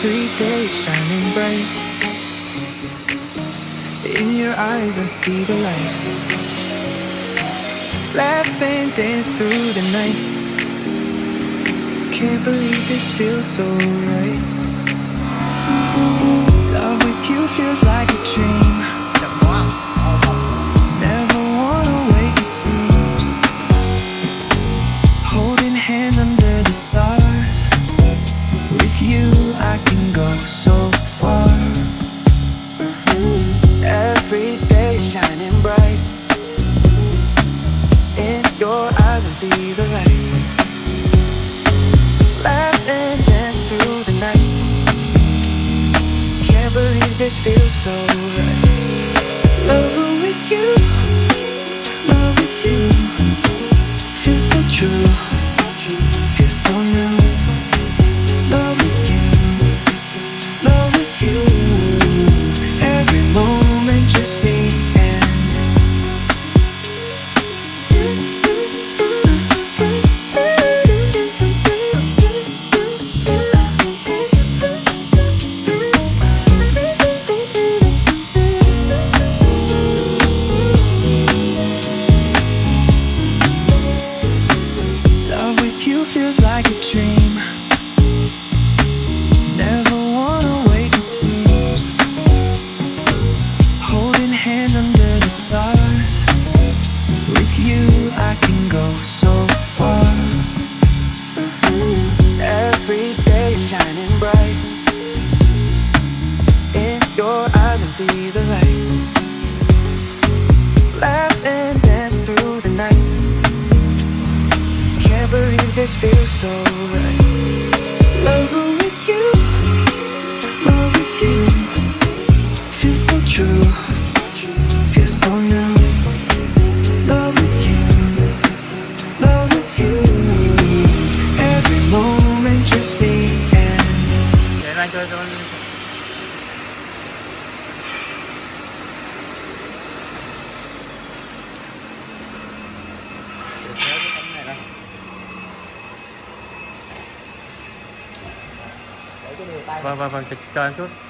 every day shining bright. In your eyes I see the light. Laugh and dance through the night. Can't believe this feels so right. Love with you feels like a dream. Never wanna wake, it seems. Holding hands under the stars. With you I can go so far. Every day shining bright. In your eyes I see the light. Laugh and dance through the night. Can't believe this feels so right. Love with you, love with you. Feels so true, feels so new. Love with you, love with you. Every moment just me and love with you feels like a dream. Never wanna wake, it seems. Holding hands under the stars. With you I can go so far. Every day shining bright. In your eyes I see the light. Laugh and dance through the night. Can't believe this feels so right. Love with you, love with you. Feels so true, feels so new. Love with you, love with you. Every moment just me and Để anh chơi cho anh. Để kéo cái tấm này ra. Để cái điều tay. Vâng, cho anh chút.